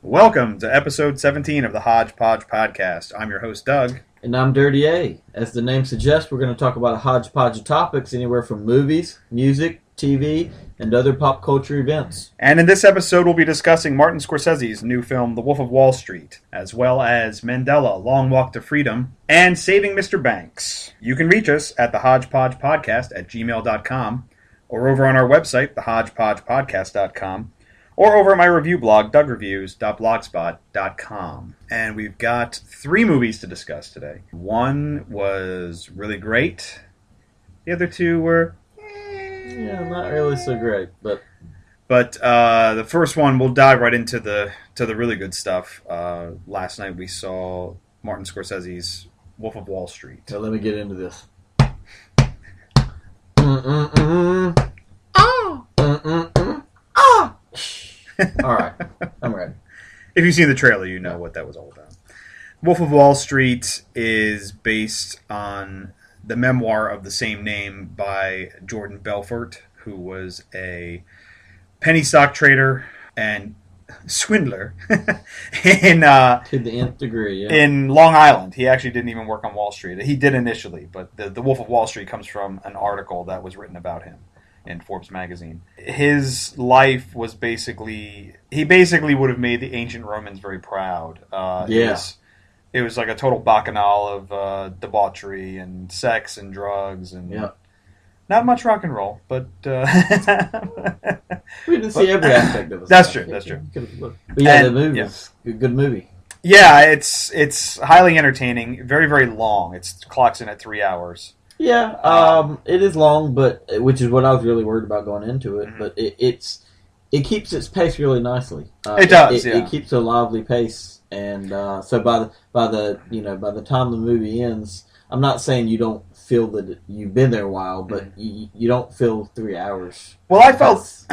Welcome to episode 17 of the Hodgepodge podcast. I'm your host, Doug. And I'm Dirty A. As the name suggests, we're going to talk about a hodgepodge of topics, anywhere from movies, music, TV, and other pop culture events. And in this episode, we'll be discussing Martin Scorsese's new film, The Wolf of Wall Street, as well as Mandela, Long Walk to Freedom, and Saving Mr. Banks. You can reach us at the Hodgepodge Podcast at gmail.com, or over on our website, thehodgepodgepodcast.com, or over at my review blog, dougreviews.blogspot.com. And we've got 3 movies to discuss today. One was really great. The other 2 were... Yeah, not really so great, but the first one, we'll dive right into the really good stuff. Last night we saw Martin Scorsese's Wolf of Wall Street. so let me get into this. All right, I'm ready. If you've seen the trailer, you know what that was all about. Wolf of Wall Street is based on the memoir of the same name by Jordan Belfort, who was a penny stock trader and swindler in To the nth degree, yeah. in Long Island. He actually didn't even work on Wall Street. He did initially, but the Wolf of Wall Street comes from an article that was written about him in Forbes magazine. His life was he basically would have made the ancient Romans very proud. It was like a total bacchanal of debauchery and sex and drugs and not much rock and roll, but we didn't see every aspect of it. That's true. But yeah, the movie was a good movie. Yeah, it's highly entertaining. Very, very long. It clocks in at 3 hours. Yeah, it is long, but which is what I was really worried about going into it. Mm-hmm. But it keeps its pace really nicely. It does. It keeps a lively pace, and so by the time the movie ends, I'm not saying you don't feel that you've been there a while, but you don't feel 3 hours. Well, I felt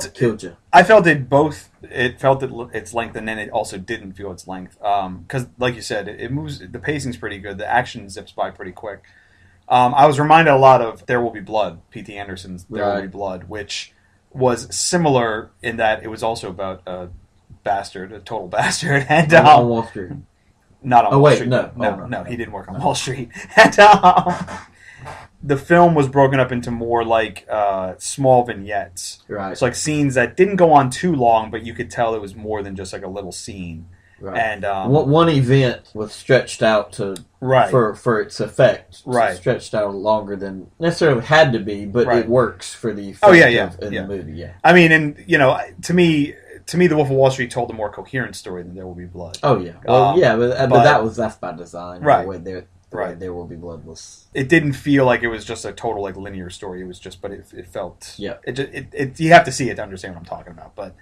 it killed you. I felt it both. It felt its length, and then it also didn't feel its length. Because, like you said, it moves. The pacing's pretty good. The action zips by pretty quick. I was reminded a lot of There Will Be Blood, P.T. Anderson's There Will Be Blood, which was similar in that it was also about a total bastard, and on Wall Street. Not on Wall Street. No, he didn't work on Wall Street. And the film was broken up into more like small vignettes. Right. It's like scenes that didn't go on too long, but you could tell it was more than just like a little scene. Right. And one event was stretched out for its effect. Right. Stretched out longer than necessarily had to be, but it works for the effect the movie. Yeah. I mean, and to me, The Wolf of Wall Street told a more coherent story than There Will Be Blood. Oh yeah. Well, but that's by design. Right. The way There Will Be Blood was. It didn't feel like it was just a total like linear story. It was just, but it felt. Yeah. It you have to see it to understand what I'm talking about. But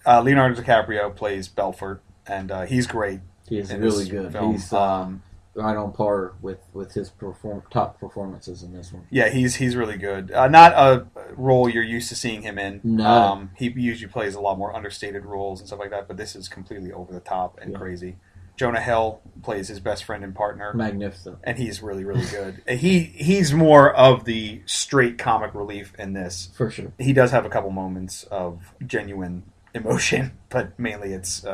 Leonardo DiCaprio plays Belfort. And he's great. He's really good. Film. He's right on par with his top performances in this one. Yeah, he's really good. Not a role you're used to seeing him in. No. He usually plays a lot more understated roles and stuff like that, but this is completely over the top and crazy. Jonah Hill plays his best friend and partner. Magnificent. And he's really, really good. He's more of the straight comic relief in this. For sure. He does have a couple moments of genuine emotion, but mainly it's...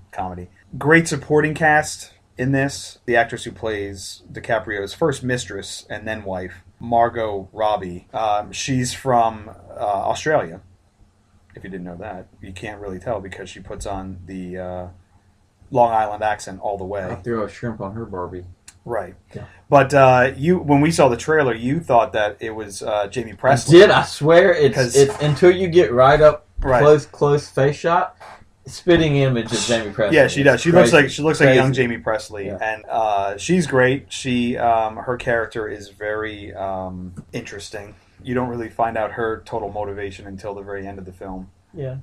comedy. Great supporting cast in this. The actress who plays DiCaprio's first mistress and then wife, Margot Robbie. She's from Australia. If you didn't know that, you can't really tell because she puts on the Long Island accent all the way. I threw a shrimp on her Barbie. Right. Yeah. But when we saw the trailer, you thought that it was Jamie Presley. I did. I swear it's until you get right up close face shot. Spitting image of Jamie Presley. Yeah, she does. She looks like young Jamie Presley, and she's great. Her character is very interesting. You don't really find out her total motivation until the very end of the film. Yeah.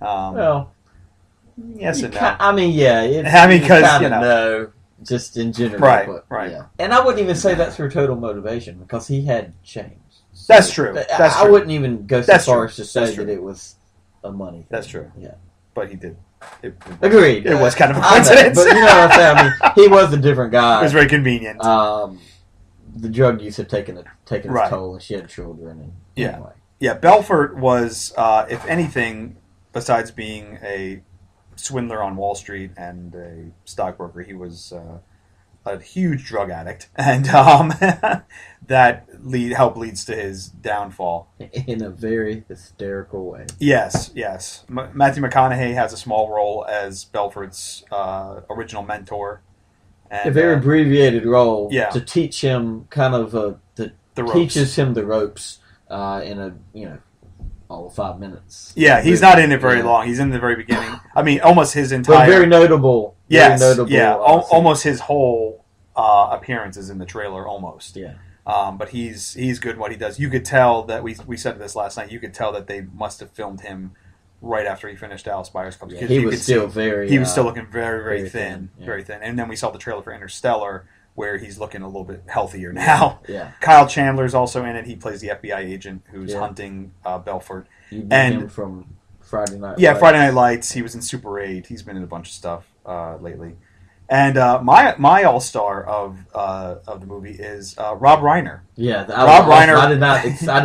Yes and no. I mean, yeah. Because no, just in general. Right. But, right. Yeah. And I wouldn't even say that's her total motivation because he had changed. So that's true. I wouldn't even go so far as to say that it was a money thing. That's true. Yeah. But he did. Agreed. It was kind of a coincidence. But you know what I'm saying? I mean, he was a different guy. It was very convenient. The drug use had taken its toll, and she had children. And anyway. Yeah. Belfort was, if anything, besides being a swindler on Wall Street and a stockbroker. He was a huge drug addict, and that leads to his downfall in a very hysterical way. Yes. Matthew McConaughey has a small role as Belford's original mentor. And, a very abbreviated role to teach him kind of teaches him the ropes in all of 5 minutes. Yeah, he's not in it very long. He's in the very beginning. I mean, almost his entire... But very notable. Yes, almost his whole appearance is in the trailer, almost. Yeah. But he's good in what he does. You could tell that, we said this last night, you could tell that they must have filmed him right after he finished Dallas Buyers Club. Yeah, he was still looking very thin. Yeah. Very thin. And then we saw the trailer for Interstellar, where he's looking a little bit healthier now. Yeah. Kyle Chandler's also in it. He plays the FBI agent who's hunting Belfort. You knew him from Friday Night Lights. Yeah, Friday Night Lights. He was in Super 8. He's been in a bunch of stuff lately. And my all-star of the movie is Rob Reiner. Yeah, Rob Reiner. I did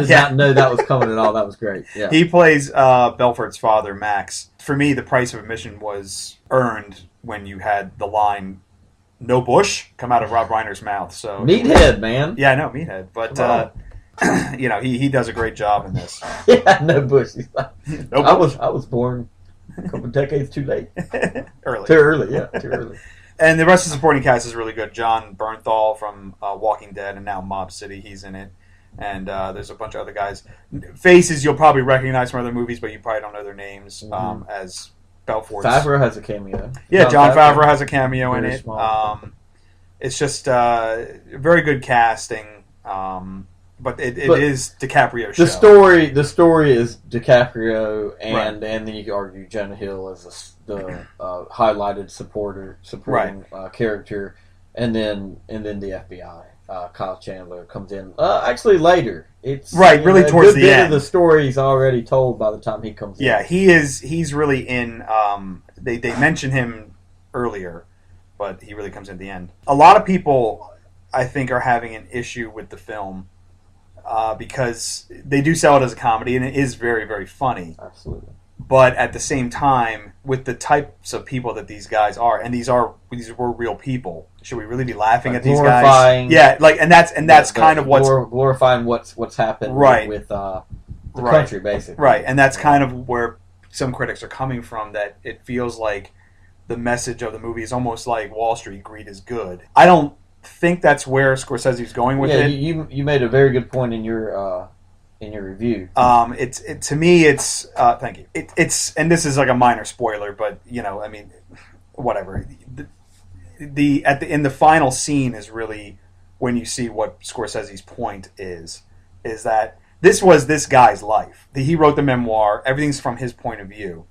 not know that was coming at all. That was great. Yeah. He plays Belfort's father, Max. For me, the price of admission was earned when you had the line "No Bush" come out of Rob Reiner's mouth. So meathead, man. Yeah, I know, meathead. But he does a great job in this. Yeah, no Bush. He's like, no Bush. I was born a couple decades too late. Early. Too early. And the rest of the supporting cast is really good. John Bernthal from Walking Dead and now Mob City, he's in it. And there's a bunch of other guys. Faces you'll probably recognize from other movies, but you probably don't know their names as Belfort. Favreau has a cameo. Yeah, John Favreau has a cameo in it. Small. It's just very good casting, but it is DiCaprio's show. The story is DiCaprio, and then you could argue Jonah Hill as the highlighted supporting character, and then the FBI. Kyle Chandler comes in actually later. It's really towards the end. Of the story's already told by the time he comes in. Yeah, he's really in. They mention him earlier, but he really comes in at the end. A lot of people, I think, are having an issue with the film because they do sell it as a comedy, and it is very, very funny. Absolutely. But at the same time, with the types of people that these guys are, and these were real people, should we really be laughing at these guys? Yeah, and that's kind of what's glorifying what's happened with the country, basically. Right, and that's kind of where some critics are coming from. That it feels like the message of the movie is almost like Wall Street: greed is good. I don't think that's where Scorsese's going with it. You made a very good point in your review. To me, it's thank you. It's and this is like a minor spoiler, but whatever. In the final scene is really when you see what Scorsese's point is that this was this guy's life. He wrote the memoir. Everything's from his point of view.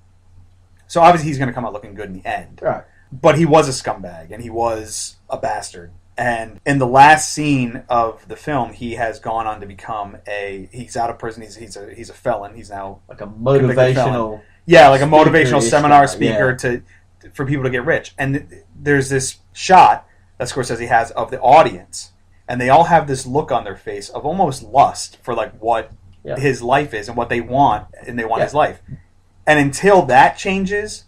So obviously he's going to come out looking good in the end. Right. But he was a scumbag and he was a bastard. And in the last scene of the film, he has gone on to become he's out of prison. He's a felon. He's now like a motivational, like a motivational seminar speaker for people to get rich. And there's this shot that Scorsese has of the audience, and they all have this look on their face of almost lust for like what his life is and what they want, and they want his life. And until that changes,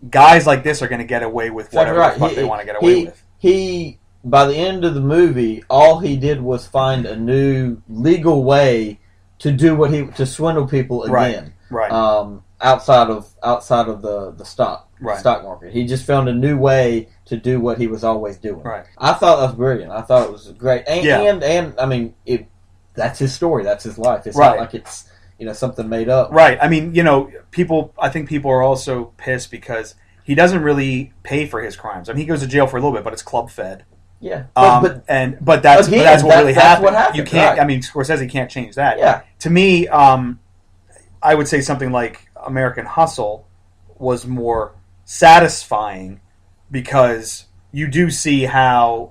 guys like this are going to get away with whatever the fuck they want to get away with. By the end of the movie, all he did was find a new legal way to do to swindle people again. Right. Outside of the stock market, he just found a new way to do what he was always doing. Right. I thought that was brilliant. I thought it was great. And I mean, that's his story. That's his life. It's not like it's something made up. Right. I mean, I think people are also pissed because he doesn't really pay for his crimes. I mean, he goes to jail for a little bit, but it's club fed. Yeah, but that's what really happened. What happened. You can't. Right. I mean, Scorsese can't change that. Yeah. To me, I would say something like American Hustle was more satisfying because you do see how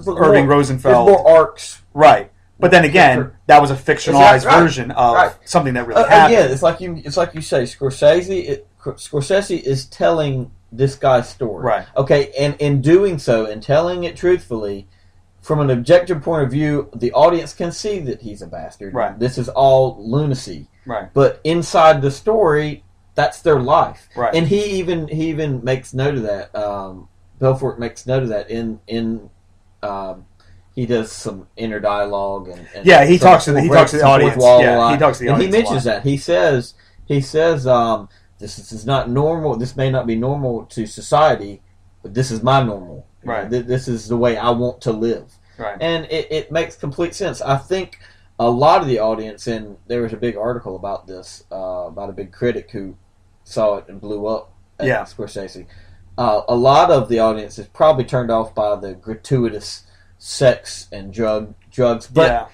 Irving Rosenfeld. There's more arcs, right? But then again, that was a fictionalized version of something that really happened. Yeah, it's like you say, Scorsese is telling this guy's story. Right. Okay, and in doing so, and telling it truthfully, from an objective point of view, the audience can see that he's a bastard. Right. This is all lunacy. Right. But inside the story, that's their life. Right. And he even makes note of that. Belfort makes note of that in he does some inner dialogue and he talks to the audience. Yeah, he talks to the audience. And he mentions that. He says this is not normal. This may not be normal to society, but this is my normal. Right. This is the way I want to live. Right. And it makes complete sense. I think a lot of the audience, and there was a big article about this, about a big critic who saw it and blew up at Scorsese. A lot of the audience is probably turned off by the gratuitous sex and drugs. But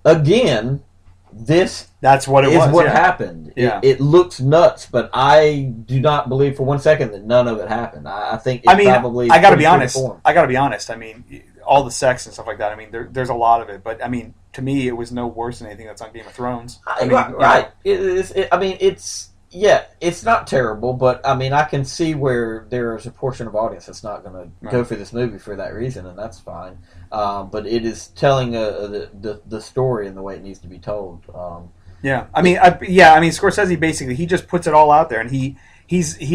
again, that's what it was. What happened. Yeah. It looks nuts, but I do not believe for one second that none of it happened. I think probably. I got to be honest. I mean, all the sex and stuff like that. I mean, there's a lot of it, but I mean, to me, it was no worse than anything that's on Game of Thrones. Right. It's not terrible, but I mean, I can see where there is a portion of audience that's not going to go for this movie for that reason, and that's fine. But it is telling the story in the way it needs to be told. I mean, Scorsese basically he just puts it all out there, and he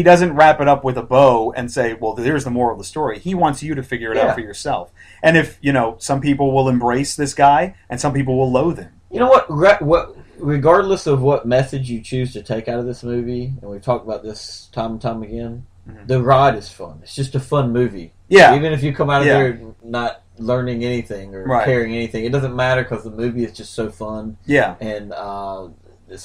doesn't wrap it up with a bow and say, well, there's the moral of the story. He wants you to figure it out for yourself. And if some people will embrace this guy, and some people will loathe him. You know what? Regardless of what message you choose to take out of this movie, and we've talked about this time and time again, the ride is fun. It's just a fun movie. Yeah. Even if you come out of there not learning anything or caring anything, it doesn't matter because the movie is just so fun. Yeah. And there's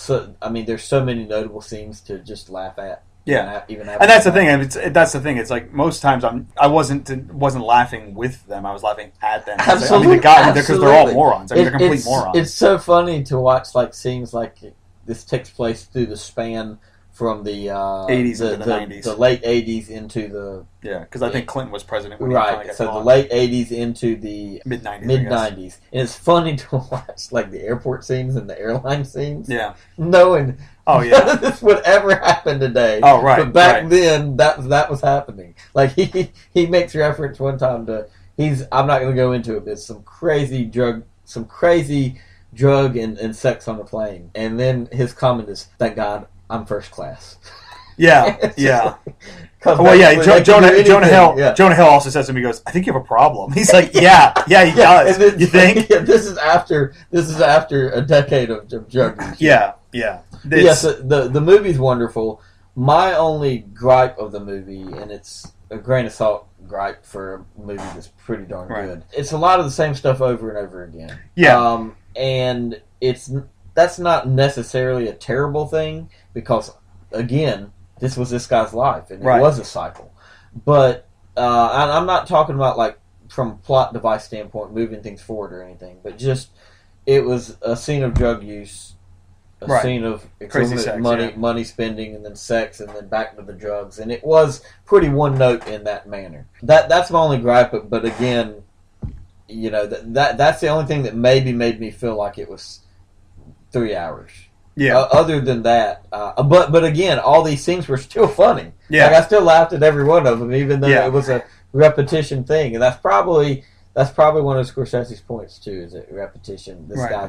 so many notable scenes to just laugh at. Yeah, and that's the thing. That's the thing. It's like most times I wasn't laughing with them. I was laughing at them. Absolutely, because they're all morons. I mean, they're complete morons. It's so funny to watch like scenes like this takes place through the span from the 80s into the 90s, the late 80s into the because I think Clinton was president when so the late 80s into the mid 90s, and it's funny to watch like the airport scenes and the airline scenes. Yeah, knowing. Oh yeah, none of this would ever happen today. Oh right, but back then that was happening. Like he makes reference one time to I'm not going to go into it, but it's some crazy drug and sex on the plane, and then his comment is, "Thank God I'm first class." Yeah, yeah. Jonah Hill also says to him, he goes, "I think you have a problem." He's like, "Yeah, he does." Then, you think? Yeah, this is after a decade of drug use. Yeah. Yes, the movie's wonderful. My only gripe of the movie, and it's a grain of salt gripe for a movie that's pretty darn good. It's a lot of the same stuff over and over again. Yeah, and that's not necessarily a terrible thing because again, this was this guy's life, and it was a cycle. But I'm not talking about like from a plot device standpoint, moving things forward or anything, but just it was a scene of drug use. A scene of money spending, and then sex, and then back to the drugs, and it was pretty one note in that manner. That's my only gripe. But again, that's the only thing that maybe made me feel like it was 3 hours. Yeah. Other than that, but again, all these scenes were still funny. Yeah. Like I still laughed at every one of them, even though it was a repetition thing, and that's probably one of Scorsese's points too. Is it repetition? This guy,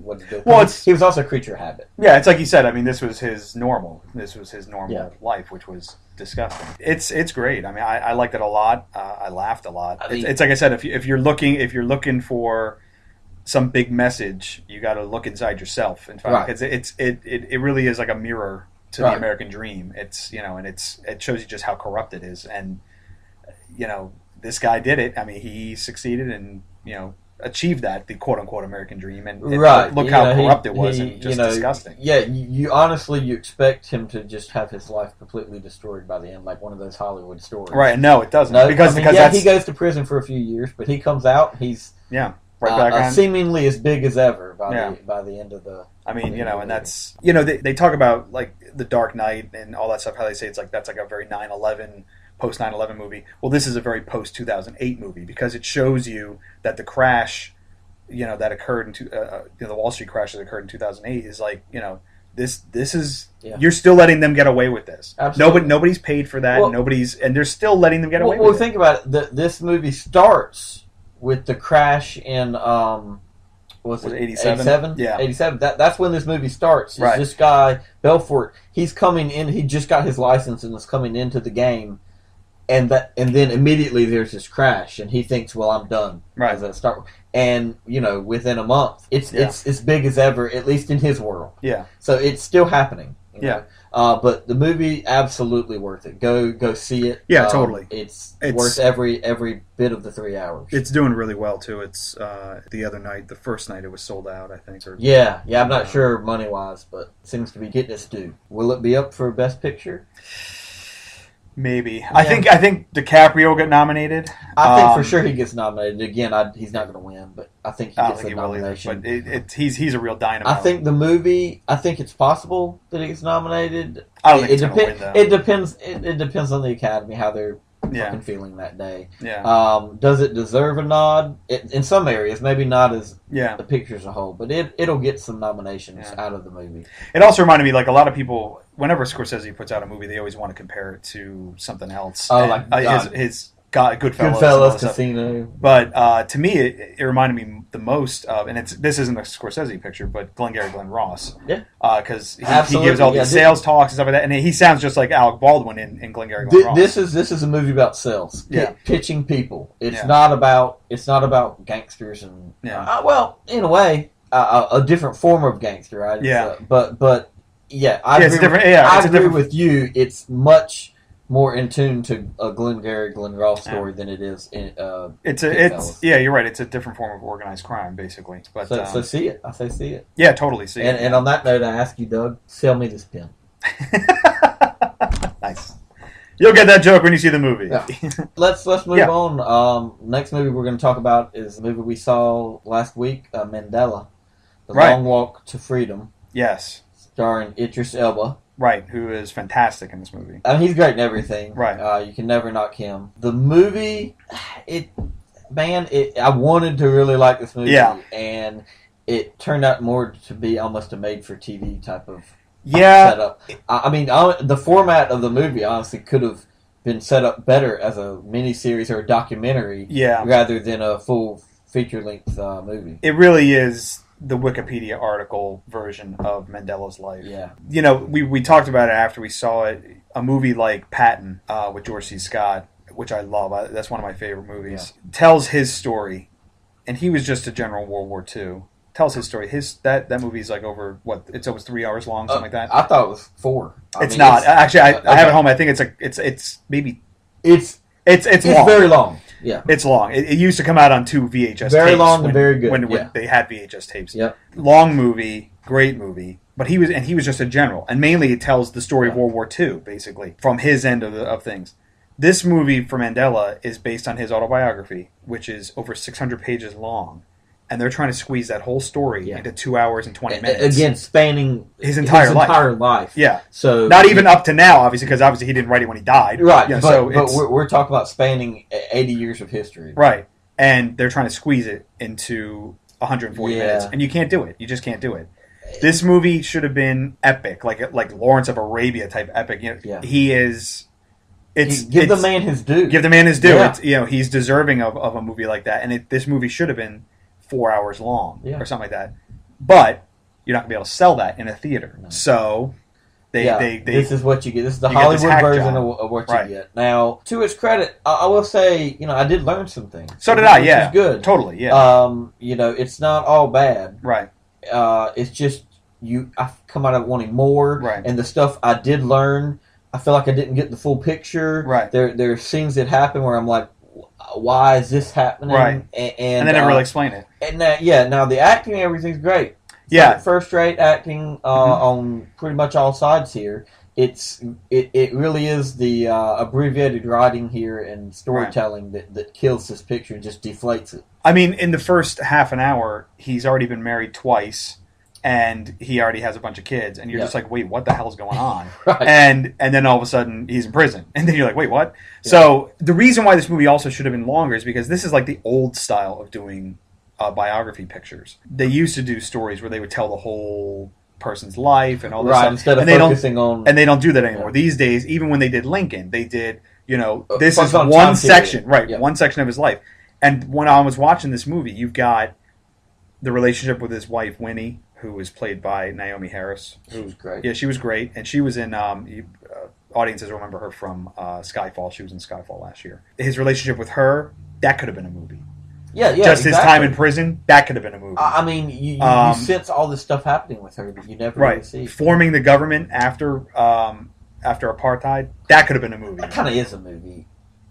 what he's doing. Well, he was also a creature of habit. Yeah, it's like you said. I mean, this was his normal. This was his normal life, which was disgusting. It's great. I mean, I liked it a lot. I laughed a lot. It's like I said. If you're looking for some big message, you got to look inside yourself. In fact, it really is like a mirror to the American dream. It's and it shows you just how corrupt it is, and this guy did it. I mean, he succeeded and achieved the quote unquote American dream, and look how corrupt it was and just disgusting. Yeah, you honestly expect him to just have his life completely destroyed by the end, like one of those Hollywood stories. Right? No, it doesn't. Because he goes to prison for a few years, but he comes out. He's right back on. Seemingly as big as ever by the end of the. I mean, and that's they talk about like the Dark Knight and all that stuff. How they say that's like a very 9/11. Post 9/11 movie. Well, this is a very post 2008 movie because it shows you that the crash, that occurred in the Wall Street crash that occurred in 2008 is like this is you're still letting them get away with this. Absolutely. Nobody's paid for that. And they're still letting them get away with it. Well, think about it. This movie starts with the crash in Was it 87? 87? Yeah. 87. That's when this movie starts. Right. This guy, Belfort, he's coming in, he just got his license and is coming into the game, and then immediately there's this crash, and he thinks, well, I'm done. Right. As a start. And, within a month, it's as big as ever, at least in his world. Yeah. So it's still happening. Yeah. But the movie, absolutely worth it. Go see it. Yeah, totally. It's worth every bit of the 3 hours. It's doing really well too. It's the other night, the first night, it was sold out, I think. Yeah. I'm not sure money wise, but it seems to be getting its due. Will it be up for Best Picture? Maybe. Yeah. I think DiCaprio got nominated. I think for sure he gets nominated. Again, he's not going to win, but I think he gets a nomination. But he's a real dynamo. I think the movie. I think it's possible that he gets nominated. I don't think it's going to win, though. It depends. It depends on the Academy how they're fucking feeling that day. Yeah. Does it deserve a nod? In some areas, maybe not as the picture as a whole, but it'll get some nominations out of the movie. It also reminded me, like, a lot of people, whenever Scorsese puts out a movie, they always want to compare it to something else. Oh, his Goodfellas, Goodfellas, Casino. But to me, it reminded me the most of, and this isn't a Scorsese picture, but Glengarry Glen Ross. Yeah. Because he gives all these sales talks and stuff like that, and he sounds just like Alec Baldwin in Glengarry Glen Ross. This is a movie about sales, pitching people. It's not about gangsters and well, in a way, a different form of gangster, right? Yeah. But yeah, I agree with you. It's much more in tune to a Glengarry Glen Ross story than it is in you're right. It's a different form of organized crime, basically. But so see it. I say see it. Yeah, totally see it. And on that note, I ask you, Doug, sell me this pen. Nice. You'll get that joke when you see the movie. Yeah. Let's move on. Next movie we're going to talk about is a movie we saw last week, Mandela, The Long Walk to Freedom. Yes. Starring Idris Elba. Right, who is fantastic in this movie. I mean, he's great in everything. Right. You can never knock him. The movie, I wanted to really like this movie. Yeah. And it turned out more to be almost a made-for-TV type of yeah. setup. I mean, the format of the movie honestly could have been set up better as a miniseries or a documentary, rather than a full feature-length movie. It really is the Wikipedia article version of Mandela's life. Yeah. You know, we talked about it after we saw it. A movie like Patton with George C. Scott, which I love. That's one of my favorite movies. Yeah. Tells his story, and he was just a general in World War II. Tells his story. That movie's like over it's almost 3 hours long, something like that. I thought it was 4. It's not. Actually, I have it home. I think it's maybe it's long. Very long. Yeah, it's long. It used to come out on 2 VHS tapes. Very long and very good. When they had VHS tapes. Yep. Long movie, great movie. But he was just a general, and mainly it tells the story of World War II, basically, from his end of things. This movie for Mandela is based on his autobiography, which is over 600 pages long. And they're trying to squeeze that whole story into 2 hours and 20 minutes. Again, spanning his entire life. Yeah. So not even up to now, obviously, because obviously he didn't write it when he died. Right. Yeah, but we're talking about spanning 80 years of history. Right. And they're trying to squeeze it into 140 minutes. And you can't do it. You just can't do it. This movie should have been epic, like Lawrence of Arabia type epic. He is... Give the man his due. Give the man his due. Yeah. He's deserving of a movie like that. And this movie should have been 4 hours long or something like that. But you're not going to be able to sell that in a theater. No. So they this is what you get. This is the Hollywood version of what you get. Now, to its credit, I will say, I did learn some things. So did I, which is good. Totally, yeah. It's not all bad. Right. It's just I come out of it wanting more. Right. And the stuff I did learn, I feel like I didn't get the full picture. Right. There are scenes that happen where I'm like, why is this happening? Right. And they never really explain it. And now the acting and everything's great. Yeah. First rate acting on pretty much all sides here. It really is the abbreviated writing here and storytelling that kills this picture and just deflates it. I mean, in the first half an hour, he's already been married twice. And he already has a bunch of kids, and you're just like, wait, what the hell's going on? Right. And then all of a sudden, he's in prison. And then you're like, wait, what? Yeah. So the reason why this movie also should have been longer is because this is like the old style of doing biography pictures. They used to do stories where they would tell the whole person's life and all this stuff. Instead of focusing on... And they don't do that anymore. Yeah. These days, even when they did Lincoln, they did, this is one section. Right, one section of his life. And when I was watching this movie, you've got... the relationship with his wife Winnie, who was played by Naomi Harris. She was great. Yeah, she was great, and she was in. Audiences remember her from Skyfall. She was in Skyfall last year. His relationship with her, that could have been a movie. Yeah, Just his time in prison, that could have been a movie. I mean, you sense all this stuff happening with her that you never really see. Forming the government after apartheid, that could have been a movie. That kind of is a movie,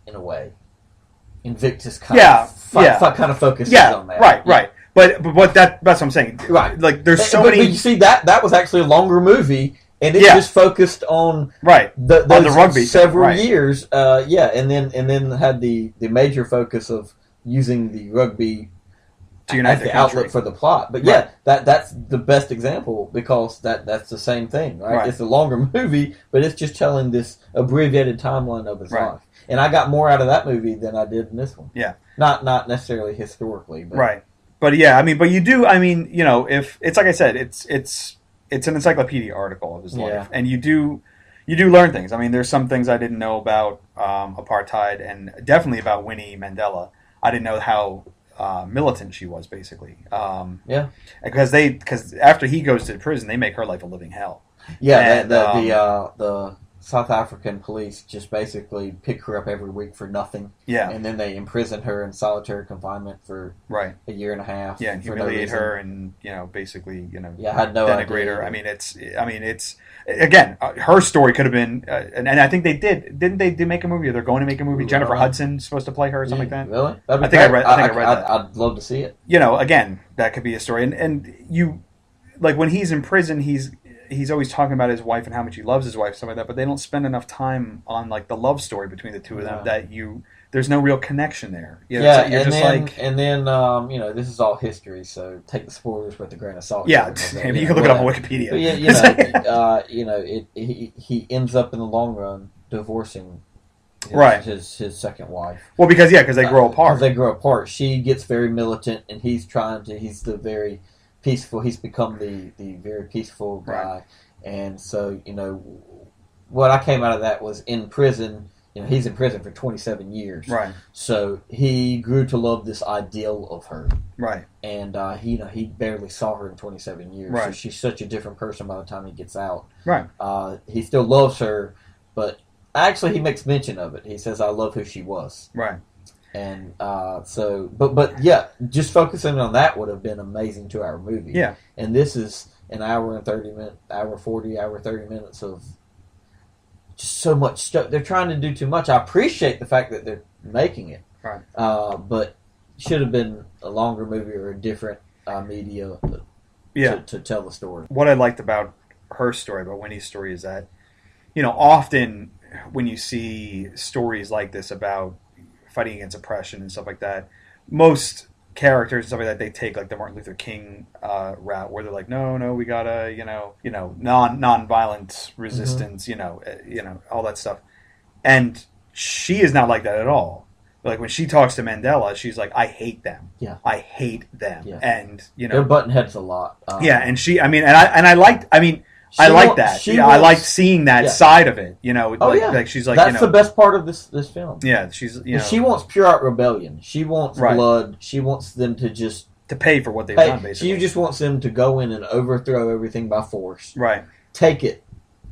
in a way. Invictus kind of focuses on that. Right. But that's what I'm saying. Right. Like, there's so many... But you see, that was actually a longer movie, and it just focused on the rugby several years. And then had the major focus of using the rugby to unite as the outlet for the plot. But that's the best example, because that's the same thing, right? It's a longer movie, but it's just telling this abbreviated timeline of his life. And I got more out of that movie than I did in this one. Yeah. Not necessarily historically, but right. But yeah, I mean, but you do. I mean, you know, if it's like I said, it's an encyclopedia article of his life, and you do learn things. I mean, there's some things I didn't know about apartheid, and definitely about Winnie Mandela. I didn't know how militant she was, basically. Because after he goes to prison, they make her life a living hell. Yeah, and, the South African police just basically pick her up every week for nothing. Yeah. And then they imprison her in solitary confinement for a year and a half. Yeah, and humiliate her and, basically, I had no denigrate idea. her. I mean, it's again, her story could have been, and I think they did. Didn't they make a movie? Or they're going to make a movie? Jennifer Hudson's supposed to play her or something like that? Really? I think I read that. I'd love to see it. Again, that could be a story. And you, like, when he's in prison, he's always talking about his wife and how much he loves his wife, stuff like that. But they don't spend enough time on like the love story between the two of them that there's no real connection there. And then this is all history, so take the spoilers with a grain of salt. Yeah, you can look it up on Wikipedia. But he ends up in the long run divorcing his second wife. Well, because they grow apart. They grow apart. She gets very militant, and he's the very peaceful. He's become the very peaceful guy, and so what I came out of that was in prison. He's in prison for 27 years, right? So he grew to love this ideal of her, right? And he barely saw her in 27 years, right? So she's such a different person by the time he gets out, right? He still loves her, but actually he makes mention of it. He says, "I love who she was," right? And but just focusing on that would have been an amazing 2-hour movie. Yeah. And this is an hour and 30 minutes, hour 30 minutes of just so much stuff. They're trying to do too much. I appreciate the fact that they're making it. Right. But should have been a longer movie or a different media to tell the story. What I liked about her story, about Winnie's story, is that, often when you see stories like this about fighting against oppression and stuff like that, most characters and stuff like that, they take like the Martin Luther King route, where they're like, no, we gotta, non-violent resistance, all that stuff. And she is not like that at all. Like when she talks to Mandela, she's like, I hate them. Yeah, I hate them. Yeah. And they're button heads a lot. I like that. I liked seeing that side of it. Like she's like, that's the best part of this film. Yeah, she's she wants pure out rebellion. She wants blood. She wants them to pay for what they've done. Basically, she just wants them to go in and overthrow everything by force. Right. Take it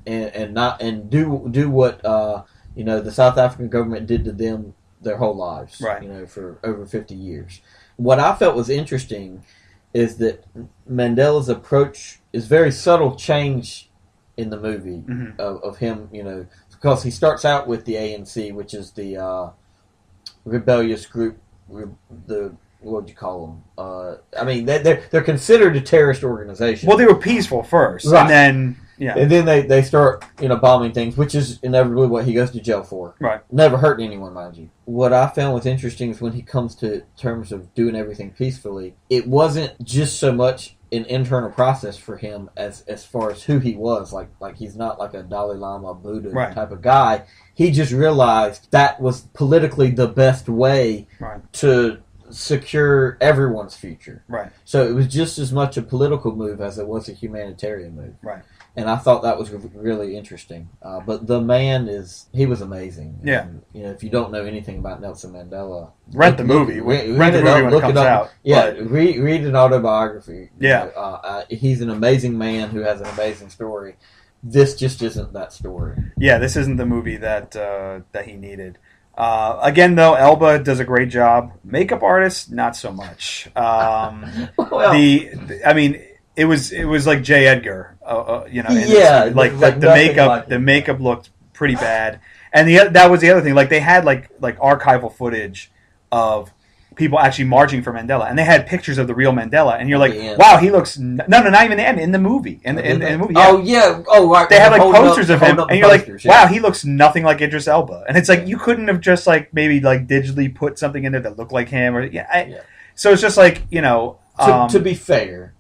and do what the South African government did to them their whole lives. Right. For over 50 years. What I felt was interesting is that Mandela's approach is very subtle change in the movie of him, because he starts out with the ANC, which is the rebellious group, what would you call them? They're considered a terrorist organization. Well, they were peaceful first, right. And then they start bombing things, which is inevitably what he goes to jail for. Right, never hurting anyone, mind you. What I found was interesting is when he comes to terms of doing everything peacefully, it wasn't just so much an internal process for him as far as who he was. Like he's not like a Dalai Lama, Buddha type of guy. He just realized that was politically the best way to secure everyone's future. Right. So it was just as much a political move as it was a humanitarian move. Right. And I thought that was really interesting. But the man he was amazing. Yeah. And, if you don't know anything about Nelson Mandela, rent the movie. Rent the movie when it comes out. Yeah, read an autobiography. Yeah. He's an amazing man who has an amazing story. This just isn't that story. Yeah, this isn't the movie that he needed. Again, though, Elba does a great job. Makeup artist, not so much. It was like J. Edgar, the makeup looked pretty bad, and that was the other thing. Like they had like archival footage of people actually marching for Mandela, and they had pictures of the real Mandela, and you're like, wow, he looks not even the end, in the movie, in the movie. Yeah. Oh yeah, right. They had like posters of him, and you're like, wow, he looks nothing like Idris Elba, and it's like you couldn't have just like maybe like digitally put something in there that looked like him, or so it's just like to be fair.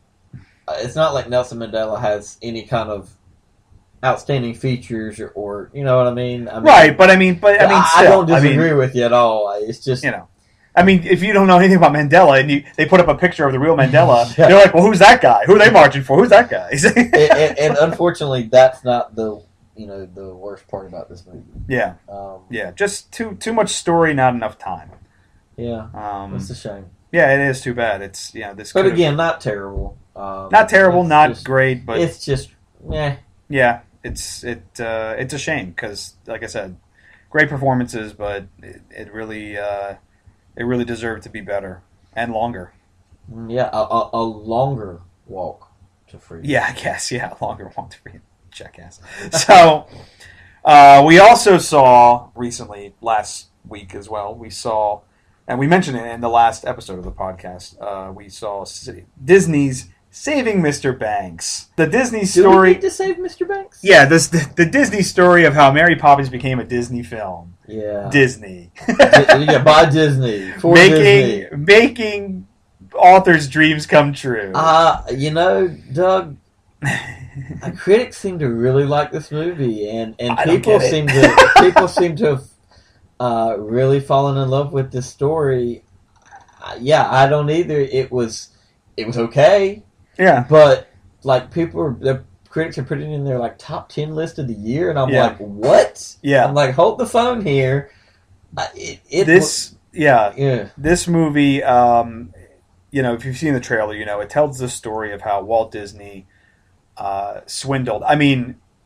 It's not like Nelson Mandela has any kind of outstanding features, or you know what I mean? Right, but I mean, still, I don't disagree with you at all. It's just if you don't know anything about Mandela and they put up a picture of the real Mandela, you're like, well, who's that guy? Who are they marching for? Who's that guy? and unfortunately, that's not the worst part about this movie. Yeah, just too much story, not enough time. Yeah, it's a shame. Yeah, it is too bad. It's this. But again, not terrible. Not terrible, not great, but it's just Yeah, it's a shame because, like I said, great performances, but it really deserved to be better and longer. Yeah, a longer walk to freedom. Yeah, I guess. Yeah, a longer walk to freedom. Jackass. So we also saw recently, last week as well. We saw, and we mentioned it in the last episode of the podcast. We saw Disney's Saving Mr. Banks. The Disney story. Do we need to save Mr. Banks? Yeah, the Disney story of how Mary Poppins became a Disney film. Yeah. Disney. By Disney. For Disney. Making authors' dreams come true. Doug, critics seem to really like this movie, and people seem to have really fallen in love with this story. I don't either. It was okay. Yeah, but like the critics are putting it in their like top 10 list of the year, and I'm like, what? Yeah, I'm like, hold the phone here. This movie, if you've seen the trailer, it tells the story of how Walt Disney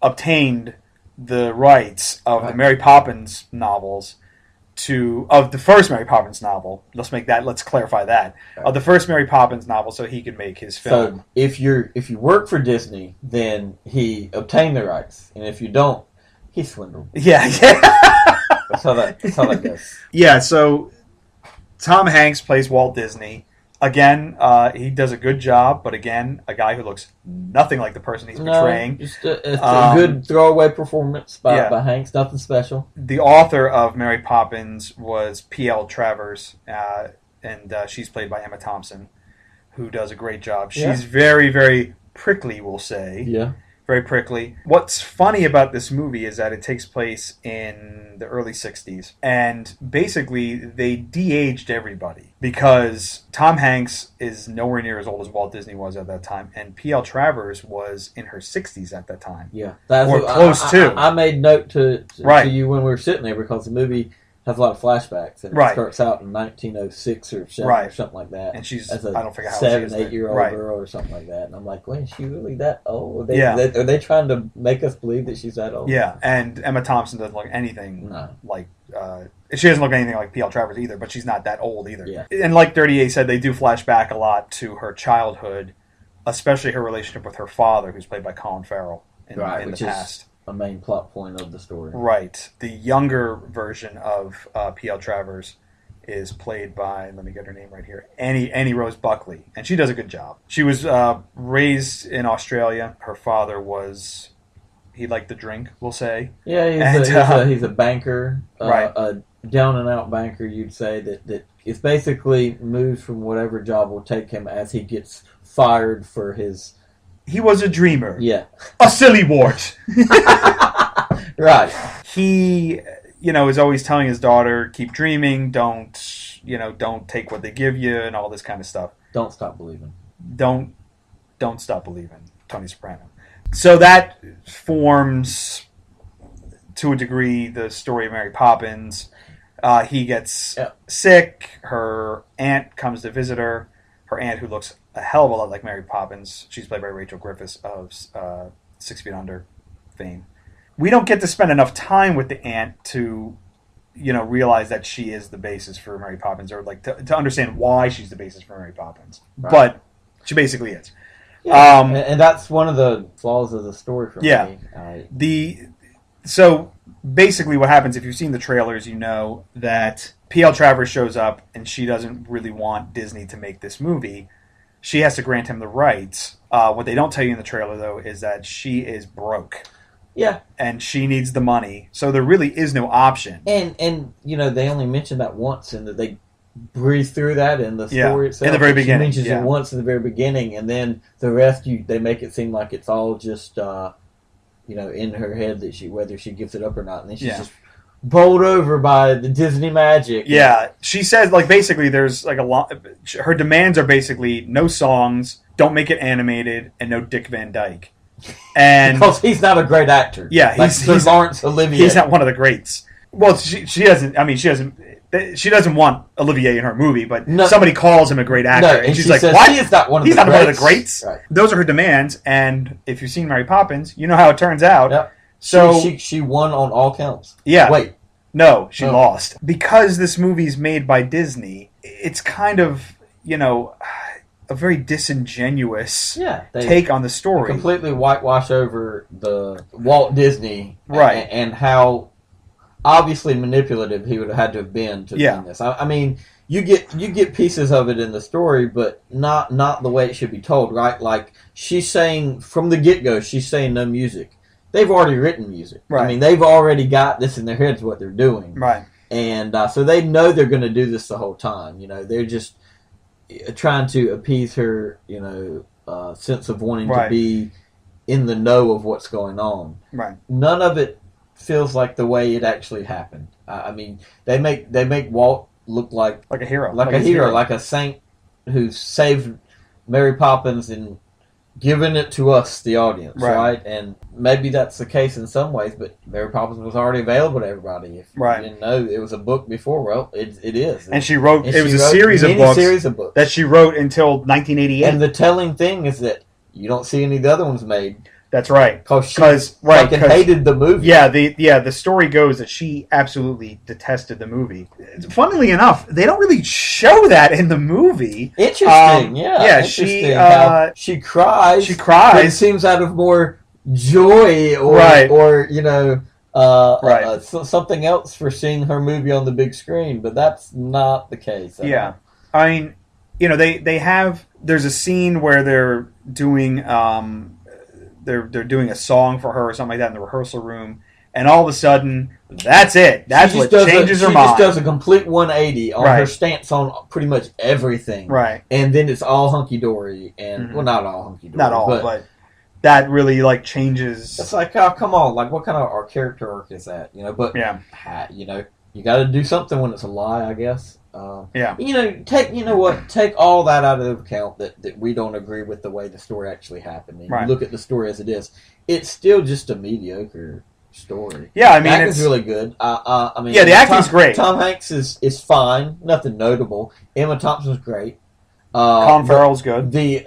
obtained the rights of the Mary Poppins novels. Of the first Mary Poppins novel, let's clarify that, of the first Mary Poppins novel, so he could make his film. So if you work for Disney, then he obtained the rights, and if you don't, he swindled. Yeah. That's how that goes. Yeah. So Tom Hanks plays Walt Disney. Again, he does a good job, but again, a guy who looks nothing like the person he's portraying. Just a good throwaway performance by Hanks, nothing special. The author of Mary Poppins was P.L. Travers, and she's played by Emma Thompson, who does a great job. She's very, very prickly, we'll say. Yeah. Very prickly. What's funny about this movie is that it takes place in the early 60s. And basically, they de-aged everybody. Because Tom Hanks is nowhere near as old as Walt Disney was at that time. And P.L. Travers was in her 60s at that time. Yeah. Or close to. I made note to you when we were sitting there because the movie has a lot of flashbacks, and it starts out in 1906 or 7 or something like that. And she's, as a I don't forget how 7-8-year-old girl or something like that. And I'm like, wait, is she really that old? Are they trying to make us believe that she's that old? Yeah, and Emma Thompson doesn't look anything like... she doesn't look anything like P.L. Travers either, but she's not that old either. Yeah. And like 38 said, they do flash back a lot to her childhood, especially her relationship with her father, who's played by Colin Farrell in the past. A main plot point of the story. Right. The younger version of P.L. Travers is played by, let me get her name right here, Annie Rose Buckley, and she does a good job. She was raised in Australia. Her father he liked to drink, we'll say. Yeah, he's a banker, right. A down-and-out banker, you'd say, that is basically moves from whatever job will take him as he gets fired for his... He was a dreamer. Yeah. A silly wart. Right. He, is always telling his daughter, keep dreaming, don't take what they give you, and all this kind of stuff. Don't stop believing. Don't stop believing. Tony Soprano. So that forms, to a degree, the story of Mary Poppins. He gets sick. Her aunt comes to visit her. Her aunt, who looks a hell of a lot like Mary Poppins. She's played by Rachel Griffiths of 6 Feet Under fame. We don't get to spend enough time with the aunt to, realize that she is the basis for Mary Poppins, or like to understand why she's the basis for Mary Poppins. Right. But she basically is. Yeah. And that's one of the flaws of the story for me. So basically what happens, if you've seen the trailers, you know that P.L. Travers shows up and she doesn't really want Disney to make this movie. She has to grant him the rights. What they don't tell you in the trailer, though, is that she is broke. Yeah. And she needs the money. So there really is no option. And they only mention that once, and that they breathe through that in the story itself. In the very beginning. She mentions it once in the very beginning, and then the rest, they make it seem like it's all just, in her head that whether she gives it up or not. And then she's just bowled over by the Disney magic. Yeah. She says, basically there's a lot. Her demands are basically no songs, don't make it animated, and no Dick Van Dyke. And because he's not a great actor. Yeah, he's Laurence Olivier. He's not one of the greats. Well, she doesn't. I mean, she doesn't want Olivier in her movie, but somebody calls him a great actor, and she's like, says, "What? He is not one of he's the not greats. one of the greats." Right. Those are her demands, and if you've seen Mary Poppins, you know how it turns out. Yep. So she won on all counts. Yeah. Wait. No, she lost because this movie's made by Disney. It's kind of a very disingenuous take on the story. Completely whitewash over the Walt Disney, right? And how obviously manipulative he would have had to have been to do this. I mean, you get pieces of it in the story, but not the way it should be told, right? Like she's saying from the get-go, she's saying no music. They've already written music. Right. I mean, they've already got this in their heads what they're doing, right? And so they know they're going to do this the whole time. They're just trying to appease her, sense of wanting to be in the know of what's going on. Right. None of it feels like the way it actually happened. I mean, they make Walt look like a hero, like a hero, like a saint who saved Mary Poppins and given it to us, the audience, right? And maybe that's the case in some ways, but Mary Poppins was already available to everybody. If you didn't know it was a book before, well, it is. And she wrote, it was a series of books that she wrote until 1988. And the telling thing is that you don't see any of the other ones made. That's right. Because she fucking hated the movie. Yeah, the story goes that she absolutely detested the movie. Funnily enough, they don't really show that in the movie. Interesting, Interesting. She cries. She cries. But it seems out of more joy or something else for seeing her movie on the big screen, but that's not the case. I mean, there's a scene where they're doing they're doing a song for her or something like that in the rehearsal room, and all of a sudden, that's it. That's what changes her mind. She just does a complete 180 on her stance on pretty much everything. Right. And then it's all hunky-dory. And, well, not all hunky-dory. Not all, but that really, changes. It's like, oh, come on. Like, what kind of our character arc is that? But, you got to do something when it's a lie, I guess. Take all that out of account that we don't agree with the way the story actually happened. And you look at the story as it is. It's still just a mediocre story. Yeah, I mean, the acting's really good. The acting's great. Tom Hanks is fine, nothing notable. Emma Thompson's great. Colin Farrell's good. The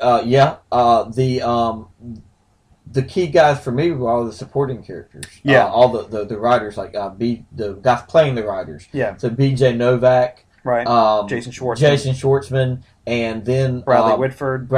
key guys for me were all the supporting characters. All the writers, like the guys playing the writers. Yeah. So B.J. Novak. Right. Jason Schwartzman, and then Bradley Whitford,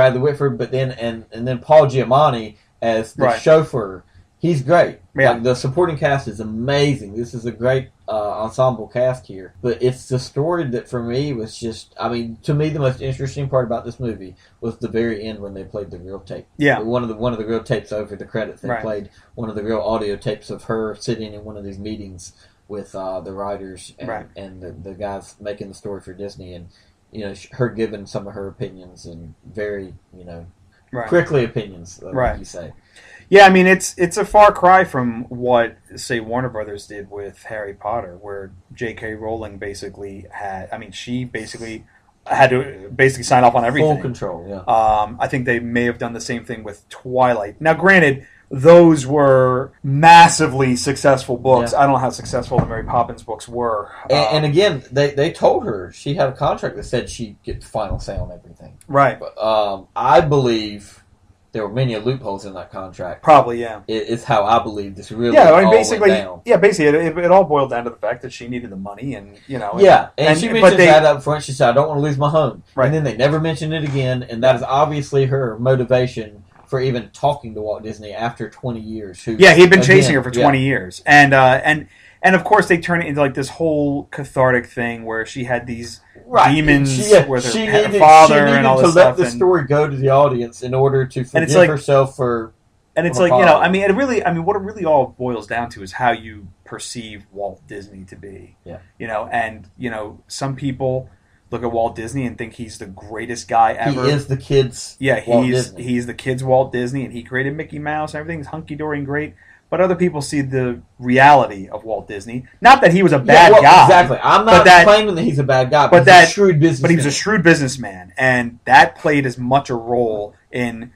but then and then Paul Giamatti as the chauffeur. He's great. Yeah. Like, the supporting cast is amazing. This is a great ensemble cast here. But it's the story that for me was just, to me the most interesting part about this movie was the very end when they played the real tape. Yeah. One of the real tapes over the credits. They played one of the real audio tapes of her sitting in one of these meetings with the writers and the guys making the story for Disney, and her giving some of her opinions, and very prickly opinions, like you say. Yeah, I mean, it's a far cry from what, say, Warner Brothers did with Harry Potter, where J.K. Rowling basically had, she basically had to sign off on everything. Full control, yeah. I think they may have done the same thing with Twilight. Now, granted, those were massively successful books. I don't know how successful the Mary Poppins books were. And again, they told her she had a contract that said she'd get the final say on everything. Right. But, I believe there were many loopholes in that contract. Probably, yeah. It's how I believe this really basically, went down. Yeah, basically, it all boiled down to the fact that she needed the money, and and she mentioned that up front. She said, "I don't want to lose my home," and then they never mentioned it again, and that is obviously her motivation for even talking to Walt Disney after 20 years. He'd been chasing her for 20 years, and of course they turn it into like this whole cathartic thing where she had these demons with her father and all this stuff. To let the story go to the audience in order to forgive herself for. And it's like, what it really all boils down to is how you perceive Walt Disney to be. Yeah. Some people look at Walt Disney and think he's the greatest guy ever. He is the kids. Yeah, he's the kids Walt Disney, and he created Mickey Mouse. Everything's hunky dory and great. But other people see the reality of Walt Disney. Not that he was a bad guy. Exactly. I'm not claiming that he's a bad guy, but he's a shrewd businessman. But he was a shrewd businessman, and that played as much a role in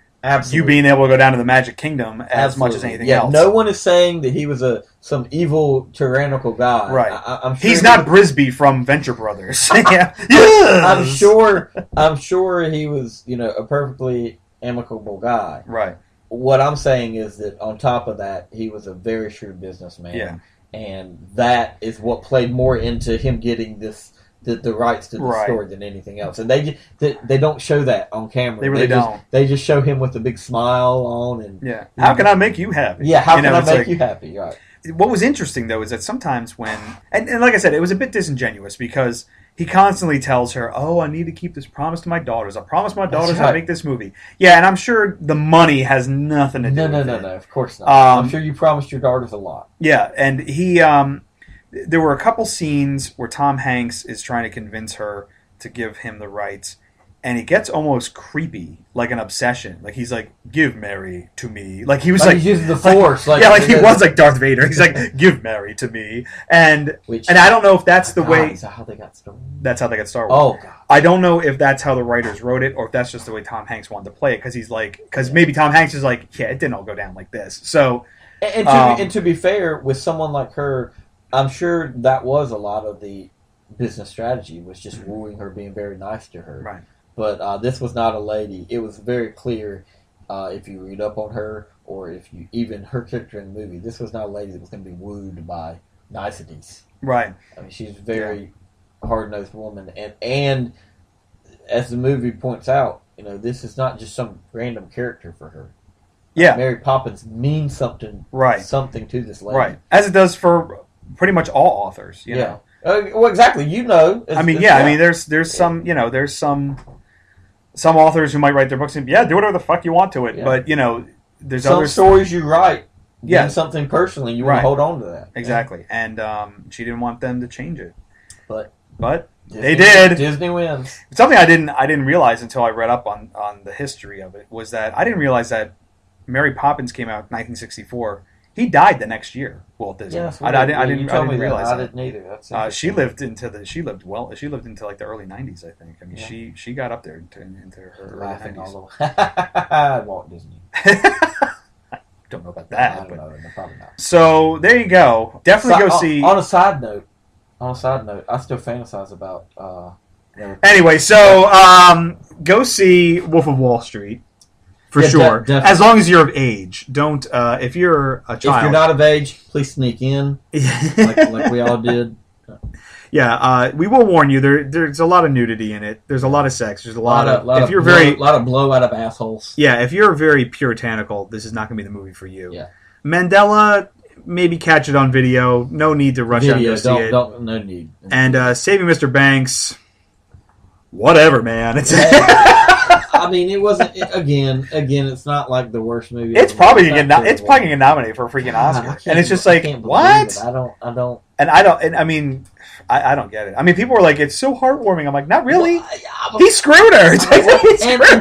you being able to go down to the Magic Kingdom as much as anything else. No one is saying that he was some evil, tyrannical guy. Right. I'm sure he's not Brisby from Venture Brothers. I'm sure he was, a perfectly amicable guy. Right. What I'm saying is that on top of that, he was a very shrewd businessman. Yeah. And that is what played more into him getting the rights to the story than anything else. And they don't show that on camera. They really don't. They just show him with a big smile on. And how can I make you happy? Yeah, how can I make you happy? Right. What was interesting, though, is that sometimes when... And like I said, it was a bit disingenuous because he constantly tells her, I need to keep this promise to my daughters. I promised my daughters I'd make this movie. Yeah, and I'm sure the money has nothing to do with it. No, of course not. I'm sure you promised your daughters a lot. Yeah, and he... there were a couple scenes where Tom Hanks is trying to convince her to give him the rights, and it gets almost creepy, like an obsession. Like he's like, "Give Mary to me." Like he was like he's using the Force. Like he was like Darth Vader. He's like, "Give Mary to me," and I don't know if that's the way. Is that how they got Star Wars? That's how they got Star Wars. Oh God. I don't know if that's how the writers wrote it, or if that's just the way Tom Hanks wanted to play it. Because maybe Tom Hanks is like, "Yeah, it didn't all go down like this." So, and to be fair, with someone like her, I'm sure that was a lot of the business strategy, was just wooing her, being very nice to her. Right. But this was not a lady. It was very clear, if you read up on her, or if you even her character in the movie, this was not a lady that was going to be wooed by niceties. Right. I mean, she's a very hard-nosed woman, and as the movie points out, this is not just some random character for her. Yeah. Mary Poppins means something. Right. Something to this lady. Right. As it does for pretty much all authors. You know. Well, exactly. There's some authors who might write their books and do whatever the fuck you want to it. Yeah. But there's some other stories you write. Yeah, something personally you want to hold on to that. Exactly, and she didn't want them to change it, but Disney, they did. Disney wins. Something I didn't realize until I read up on the history of it was that I didn't realize that Mary Poppins came out in 1964. He died the next year, Walt Disney. Yes, I didn't realize that. I didn't either. She lived into like the early 90s, I think. I mean, she got up there into her early 90s. All the Walt Disney. Don't know about that. I don't know, probably not. So there you go. Definitely go see. On a side note, I still fantasize about. Anyway, so go see Wolf of Wall Street. For sure. As long as you're of age. Don't, if you're a child. If you're not of age, please sneak in. like we all did. Yeah, we will warn you. There's a lot of nudity in it. There's a lot of sex. There's a lot of blow out of assholes. Yeah, if you're very puritanical, this is not going to be the movie for you. Yeah. Mandela, maybe catch it on video. No need to rush out and go see it. No need. And Saving Mr. Banks, whatever, man. It's. I mean, it wasn't. Again, it's not like the worst movie. It's probably going to get nominated for a freaking Oscar, and it's just like, what? I don't. And I mean, I don't get it. I mean, people were like, it's so heartwarming. I'm like, not really. He screwed her. And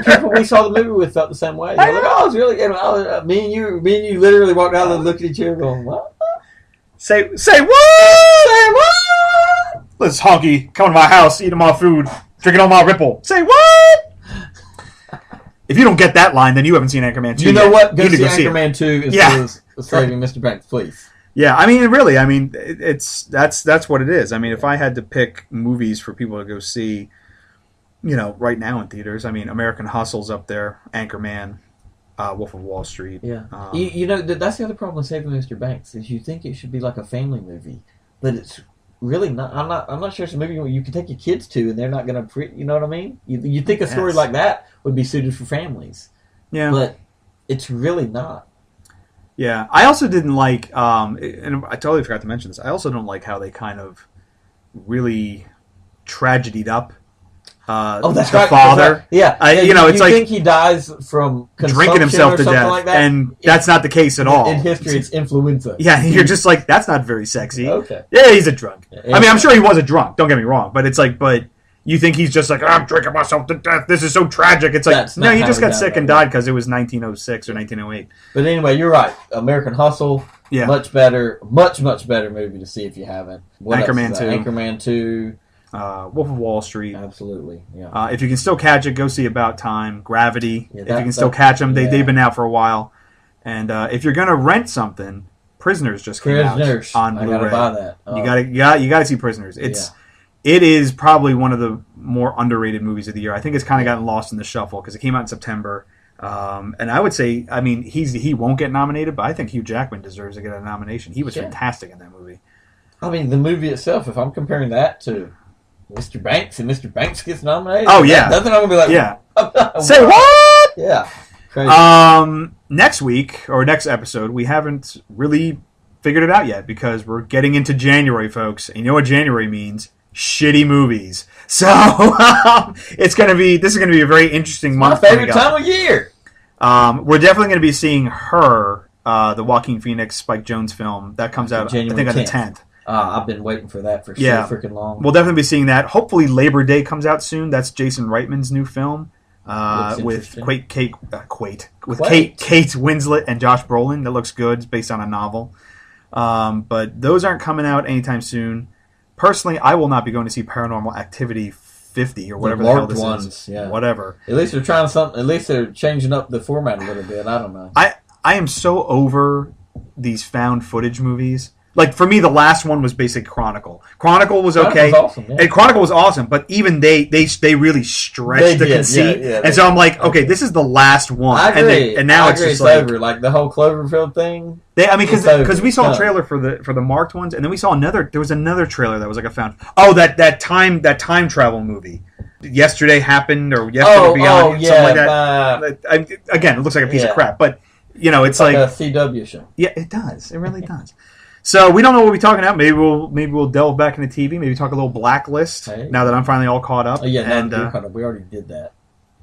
people we saw the movie with felt the same way. They were like, oh, it's really good. Me and you literally walked out and looked at each other going, what? Say what? Say what? This honky coming to my house, eating my food, drinking all my Ripple. Say what? if you don't get that line, then you haven't seen Anchorman 2 You know yet. what? Go You need see to see Anchorman 2 as Yeah. well as Saving Mr. Banks, please. Yeah, I mean, really, that's what it is. I mean, if I had to pick movies for people to go see, right now in theaters, I mean, American Hustle's up there, Anchorman, Wolf of Wall Street. Yeah, that's the other problem with Saving Mr. Banks is you think it should be like a family movie, but it's really not. I'm not sure it's a movie you can take your kids to, and they're not going to. You know what I mean? You think a story like that would be suited for families, Yeah, but it's really not. Yeah, I also didn't like, and I totally forgot to mention this. I also don't like how they kind of really tragedied up That's the right. father. Right. Yeah, it's you like think he dies from drinking himself to death, like that? and that's not the case at all. In history, it's influenza. Yeah, you're just like, that's not very sexy. Okay. Yeah, he's a drunk. Yeah. I mean, I'm sure he was a drunk. Don't get me wrong, but it's like, you think he's just like, I'm drinking myself to death. This is so tragic. It's like, no, he just got sick and died because it was 1906 or 1908. But anyway, you're right. American Hustle, much better, much better movie to see if you haven't. Anchorman 2. Anchorman 2. Wolf of Wall Street. Absolutely, yeah. If you can still catch it, go see About Time. Gravity. Yeah, if you can still catch them, they've been out for a while. And if you're gonna rent something, Prisoners just came out on Blu-ray. I gotta buy that. You gotta see Prisoners. It is probably one of the more underrated movies of the year. I think it's kind of gotten lost in the shuffle because it came out in September. And I would say, I mean, he won't get nominated, but I think Hugh Jackman deserves to get a nomination. He was fantastic in that movie. I mean, the movie itself, if I'm comparing that to Mr. Banks and Mr. Banks gets nominated, that's what I'm going to be like, say what? Yeah. Crazy. Next week, or next episode, we haven't really figured it out yet because we're getting into January, folks. And you know what January means? Shitty movies. So this is going to be a very interesting month. My favorite time of year. We're definitely going to be seeing Her, the Joaquin Phoenix, Spike Jonze film that comes out January I think on the 10th. I've been waiting for that for so freaking long. We'll definitely be seeing that. Hopefully Labor Day comes out soon. That's Jason Reitman's new film with Kate Winslet and Josh Brolin. That looks good. It's based on a novel. But those aren't coming out anytime soon. Personally, I will not be going to see Paranormal Activity 50 or whatever the hell this is. Yeah. Whatever. At least they're trying something. At least they're changing up the format a little bit. I don't know. I am so over these found footage movies. Like, for me, the last one was basically Chronicle. Chronicle was okay. Chronicle was awesome, yeah. And Chronicle was awesome, but even they really stretched the conceit. And so I'm like, okay, this is the last one. I agree. And now it's just like... over. Like, the whole Cloverfield thing. Because we saw a trailer for the marked ones, and then we saw there was another trailer that was like a found... Oh, that time travel movie. Yesterday Happened, or Yesterday Beyond, something like that. Again, it looks like a piece of crap, but, it's like... a CW show. Yeah, it does. It really does. So we don't know what we're talking about. Maybe we'll delve back into TV. Maybe talk a little Blacklist now that I'm finally all caught up. You're caught up. We already did that.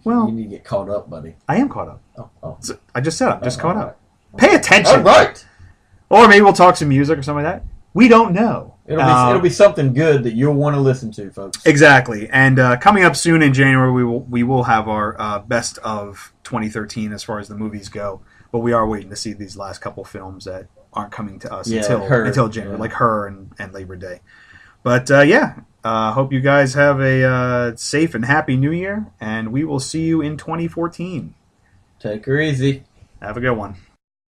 Well, you need to get caught up, buddy. I am caught up. Oh. So I just said I'm just caught up. Pay attention. All right. Or maybe we'll talk some music or something like that. We don't know. It'll be something good that you'll want to listen to, folks. Exactly. And coming up soon in January, we will have our best of 2013 as far as the movies go. But we are waiting to see these last couple films that aren't coming to us until January, like Her and Labor Day. But hope you guys have a safe and happy New Year, and we will see you in 2014. Take her easy. Have a good one.